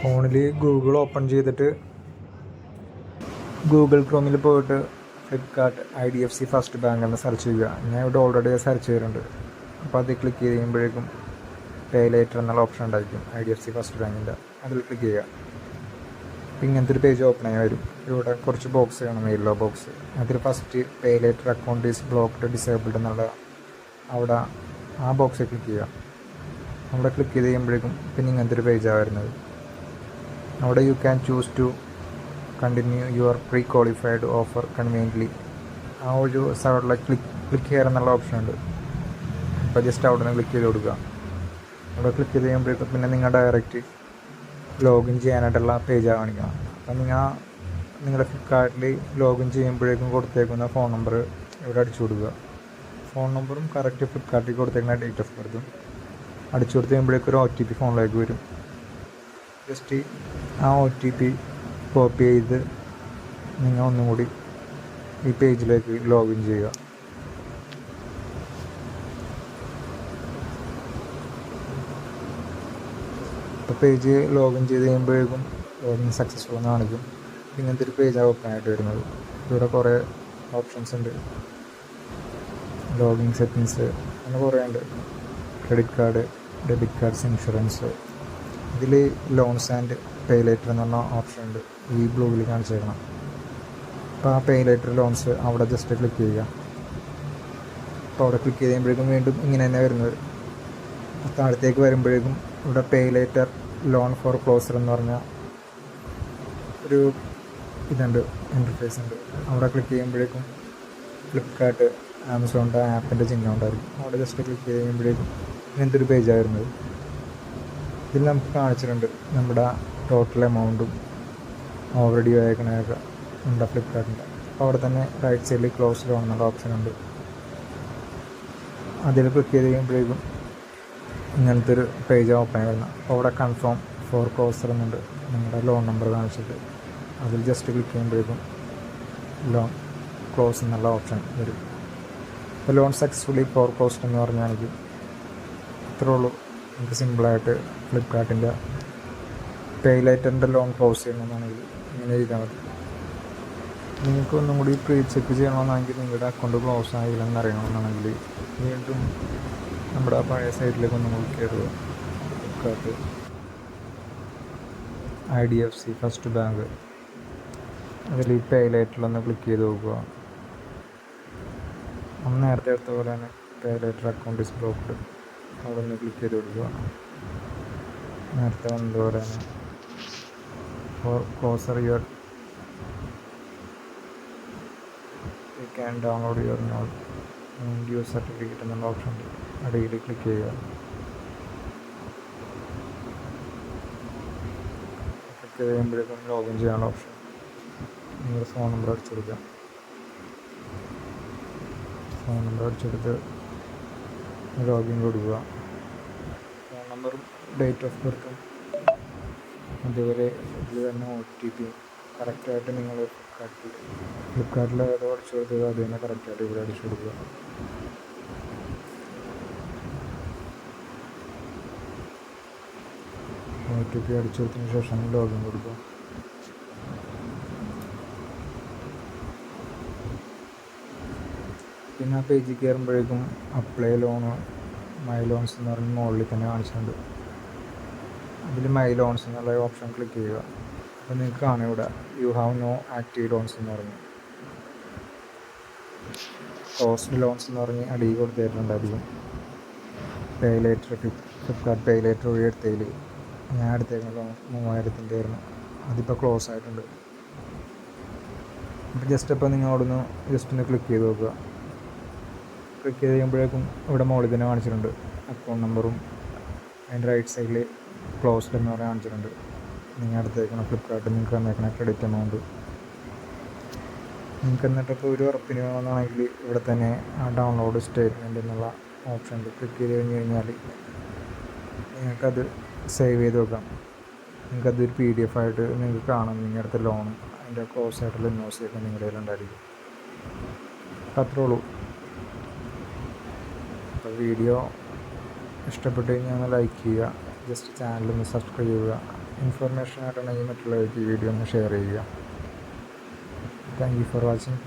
ഫോണിൽ Google open ചെയ്തിട്ട് Google ക്രോമിൽ പോയിട്ട് ഫ്ലിപ്കാർട്ട് IDFC ഫസ്റ്റ് ബാങ്ക് എന്ന് സെർച്ച് ചെയ്യുക. ഞാൻ ഇവിടെ ഓൾറെഡി സെർച്ച് ചെയ്തിട്ടുണ്ട്. അപ്പോൾ അത് ക്ലിക്ക് ചെയ്യുമ്പോഴേക്കും പേ ലേറ്റർ എന്നുള്ള ഓപ്ഷൻ ഉണ്ടായിരിക്കും IDFC ഫസ്റ്റ് ബാങ്കിൻ്റെ. അതിൽ ക്ലിക്ക് ചെയ്യുക. അപ്പോൾ ഇങ്ങനത്തെ ഒരു പേജ് ഓപ്പൺ ആയി വരും. ഇവിടെ കുറച്ച് ബോക്സ് കാണും, യെല്ലോ ബോക്സ്. അതിൽ first pay later account is blocked disabled എന്നുള്ള അവിടെ ആ ബോക്സിൽ ക്ലിക്ക് ചെയ്യുക. അവിടെ ക്ലിക്ക് ചെയ്ത് കഴിയുമ്പോഴേക്കും പിന്നെ ഇങ്ങനത്തെ ഒരു പേജാണ് വരുന്നത്. അവിടെ you can choose to continue your prequalified offer conveniently. ആ ഒരു സൈഡിലെ ക്ലിക്ക് ചെയ്യാൻ എന്നുള്ള ഓപ്ഷൻ ഉണ്ട്. അപ്പോൾ ജസ്റ്റ് അവിടെ നിന്ന് ക്ലിക്ക് ചെയ്ത് കൊടുക്കുക. അവിടെ ക്ലിക്ക് ചെയ്ത് കഴിയുമ്പോഴേക്കും പിന്നെ നിങ്ങൾ ഡയറക്റ്റ് ലോഗിൻ ചെയ്യാനായിട്ടുള്ള പേജാണ് കാണിക്കണം. അപ്പം നിങ്ങളുടെ ഫ്ലിപ്കാർട്ടിൽ ലോഗിൻ ചെയ്യുമ്പോഴേക്കും കൊടുത്തേക്കുന്ന ഫോൺ നമ്പർ ഇവിടെ അടിച്ചു കൊടുക്കുക. ഫോൺ നമ്പറും കറക്റ്റ് ഫ്ലിപ്കാർട്ടിൽ കൊടുത്തേക്കുന്ന ഡേറ്റ് ഓഫ് ബർത്തും അടിച്ചു കൊടുത്ത് കഴിയുമ്പോഴേക്കും ഒരു OTP ഫോണിലേക്ക് വരും. ജസ്റ്റ് ആ OTP കോപ്പി ചെയ്ത് നിങ്ങൾ ഒന്നും കൂടി ഈ പേജിലേക്ക് ലോഗിൻ ചെയ്യുക. ഇപ്പോൾ പേജ് ലോഗിൻ ചെയ്ത് കഴിയുമ്പോഴേക്കും ലോഗിൻ സക്സസ്ഫുൾ എന്ന് കാണിക്കും. ഇങ്ങനത്തെ ഒരു പേജാണ് ഓപ്പൺ ആയിട്ട് വരുന്നത്. ഇവിടെ കുറേ ഓപ്ഷൻസ് ഉണ്ട്. ലോഗിൻ സെറ്റിങ്സ് അങ്ങനെ കുറേ ഉണ്ട്. Credit card, debit cards, insurance. ഇതിൽ ലോൺസ് ആൻഡ് പേ ലേറ്റർ എന്ന് പറഞ്ഞ ഓപ്ഷൻ ഉണ്ട്. ഈ ബ്ലൂവിൽ കാണിച്ചേക്കണം. അപ്പോൾ ആ പേ ലേറ്റർ ലോൺസ് അവിടെ ജസ്റ്റ് ക്ലിക്ക് ചെയ്യുക. അപ്പോൾ അവിടെ ക്ലിക്ക് ചെയ്യുമ്പോഴേക്കും വീണ്ടും ഇങ്ങനെ തന്നെ വരുന്നത്. താഴത്തേക്ക് വരുമ്പോഴേക്കും ഇവിടെ pay later loan for closer എന്ന് പറഞ്ഞ ഒരു ഇതുണ്ട്, ഇൻ്റർഫേസ് ഉണ്ട്. അവിടെ ക്ലിക്ക് ചെയ്യുമ്പോഴേക്കും ഫ്ലിപ്കാർട്ട്, ആമസോണിൻ്റെ ആപ്പിൻ്റെ ചിഹ്നം ഉണ്ടായിരിക്കും. അവിടെ ജസ്റ്റ് ക്ലിക്ക് ചെയ്യുമ്പോഴേക്കും ഇങ്ങനത്തെ ഒരു പേജാണ് വരുന്നത്. ഇതിൽ നമുക്ക് കാണിച്ചിട്ടുണ്ട് നമ്മുടെ ടോട്ടൽ എമൗണ്ടും ഓൾറെഡി അയക്കണതൊക്കെ ഉണ്ട് ഫ്ലിപ്കാർട്ടിൻ്റെ. അപ്പോൾ അവിടെ തന്നെ റൈറ്റ് സൈഡിൽ ക്ലോസ് ലോൺ എന്നുള്ള ഓപ്ഷൻ ഉണ്ട്. അതിൽ ക്ലിക്ക് ചെയ്ത് കഴിയുമ്പോഴേക്കും ഇങ്ങനത്തെ ഒരു പേജ് ഓപ്പൺ ആയി വരുന്നത്. അപ്പോൾ അവിടെ കൺഫേം ഫോർ ക്ലോസർ എന്നുണ്ട്, നിങ്ങളുടെ ലോൺ നമ്പർ കാണിച്ചിട്ട്. അതിൽ ജസ്റ്റ് ക്ലിക്ക് ചെയ്യുമ്പോഴേക്കും ലോൺ ക്ലോസ് എന്നുള്ള ഓപ്ഷൻ വരും. അപ്പോൾ ലോൺ സക്സസ്ഫുള്ളി ഫോർ ക്ലോസ്ഡ് എന്ന് പറഞ്ഞാൽ എനിക്ക് ഇത്രേ ഉള്ളൂ. നമുക്ക് സിമ്പിളായിട്ട് ഫ്ലിപ്കാർട്ടിൻ്റെ പേ ലേറ്ററിൻ്റെ ലോൺ ക്ലോസ് ചെയ്യണമെന്നാണെങ്കിൽ ഇങ്ങനെ ചെയ്താൽ മതി. നിങ്ങൾക്ക് ഒന്നും കൂടി പ്രീ ചെക്ക് ചെയ്യണമെന്നാണെങ്കിൽ നിങ്ങളുടെ അക്കൗണ്ട് ക്ലോസ് ആയില്ലെന്ന് അറിയണമെന്നാണെങ്കിൽ വീണ്ടും നമ്മുടെ പഴയ സൈറ്റിലേക്ക് ഒന്നും കൂടി കയറുക. ഫ്ലിപ്കാർട്ട് IDFC ഫസ്റ്റ് ബാങ്ക്, അതിൽ ഈ പേ ലേറ്ററിലൊന്ന് ക്ലിക്ക് ചെയ്ത് നോക്കുക. അന്ന് നേരത്തെ എടുത്ത പോലെ തന്നെ pay later account is blocked അവിടെ ഒന്ന് ക്ലിക്ക് ചെയ്ത് കൊടുക്കുക. നേരത്തെ വന്നതുപോലെ തന്നെ foreclosure you can download your due certificate എന്നുള്ള ഓപ്ഷൻ ഉണ്ട്. അടിയിൽ ക്ലിക്ക് ചെയ്യുക. ക്ലിക്ക് ചെയ്യുമ്പോഴേക്കും ലോഗിൻ ചെയ്യാനുള്ള ഓപ്ഷൻ. നിങ്ങളുടെ ഫോൺ നമ്പർ അടിച്ചെടുക്കുക. ഫോൺ നമ്പർ അടിച്ചെടുത്ത് ലോഗിൻ കൊടുക്കുക. ഫോൺ നമ്പറും ഡേറ്റ് ഓഫ് ബർത്തും അതേപോലെ ഇതിൽ തന്നെ OTP കറക്റ്റായിട്ട് നിങ്ങൾ ഫ്ലിപ്കാർട്ടിൽ ഏതോ അടിച്ചു കൊടുത്തത് അത് തന്നെ കറക്റ്റായിട്ട് ഇവിടെ അടിച്ചു കൊടുക്കുക. OTP അടിച്ചു കൊടുത്തതിന് ശേഷം ലോഗിൻ കൊടുക്കുക. പിന്നെ ആ പേജിൽ കയറുമ്പോഴേക്കും അപ്ലൈ ലോണ്, മൈ ലോൺസ് എന്ന് പറഞ്ഞ് മുകളിൽ തന്നെ കാണിച്ചിട്ടുണ്ട്. അതിൽ മൈ ലോൺസ് എന്നുള്ള ഓപ്ഷൻ ക്ലിക്ക് ചെയ്യുക. അപ്പോൾ നിങ്ങൾക്ക് കാണാം ഇവിടെ you have no active loans എന്ന് പറഞ്ഞ്. കോസ്റ്റ് ലോൺസ് എന്ന് പറഞ്ഞ് അടിയിൽ കൊടുത്തിട്ടുണ്ടായിരിക്കും. Pay later Flipkart pay later വഴി എടുത്തതിൽ ഞാൻ എടുത്തേക്കുന്ന ലോൺ 3000 ആയിരുന്നു. അതിപ്പോൾ ക്ലോസ് ആയിട്ടുണ്ട്. അപ്പോൾ ജസ്റ്റ് അപ്പോൾ നിങ്ങൾ അവിടെ നിന്ന് ജസ്റ്റ് ഒന്ന് ക്ലിക്ക് ചെയ്ത് നോക്കുക. ക്ലിക്ക് ചെയ്ത് കഴിയുമ്പോഴേക്കും ഇവിടെ മുകളിൽ തന്നെ കാണിച്ചിട്ടുണ്ട് അക്കൗണ്ട് നമ്പറും അതിൻ്റെ റൈറ്റ് സൈഡിൽ ക്ലോസ്ഡ് എന്ന് പറഞ്ഞാൽ കാണിച്ചിട്ടുണ്ട്. നിങ്ങൾ അടുത്തേക്കണം ഫ്ലിപ്കാർട്ടിൽ നിങ്ങൾക്ക് തന്നേക്കണ ക്രെഡിറ്റ് എമൗണ്ട്. നിങ്ങൾക്ക് എന്നിട്ടിപ്പോൾ ഒരു ഉറപ്പിന് വേണമെന്നാണെങ്കിൽ ഇവിടെ തന്നെ ആ ഡൗൺലോഡ് സ്റ്റേറ്റ്മെൻറ്റ് എന്നുള്ള ഓപ്ഷൻ ഉണ്ട്. ക്ലിക്ക് ചെയ്ത് കഴിഞ്ഞാൽ നിങ്ങൾക്കത് സേവ് ചെയ്ത് വെക്കാം. നിങ്ങൾക്കതൊരു PDF ആയിട്ട് നിങ്ങൾക്ക് കാണാം. നിങ്ങളുടെ അടുത്ത ലോണും അതിൻ്റെ ക്ലോസ് ആയിട്ടുള്ള ഇൻവോയ്സൊക്കെ നിങ്ങളുടെ കയ്യിലുണ്ടായിരിക്കും. അപ്പോൾ അത്രേ ഉള്ളൂ. അപ്പോൾ വീഡിയോ ഇഷ്ടപ്പെട്ട് കഴിഞ്ഞാൽ ലൈക്ക് ചെയ്യുക. ജസ്റ്റ് ചാനലൊന്ന് സബ്സ്ക്രൈബ് ചെയ്യുക. ഇൻഫർമേഷൻ ആയിട്ടുണ്ടെങ്കിൽ മറ്റുള്ളവർക്ക് ഈ വീഡിയോ ഒന്ന് ഷെയർ ചെയ്യുക. Thank you for watching.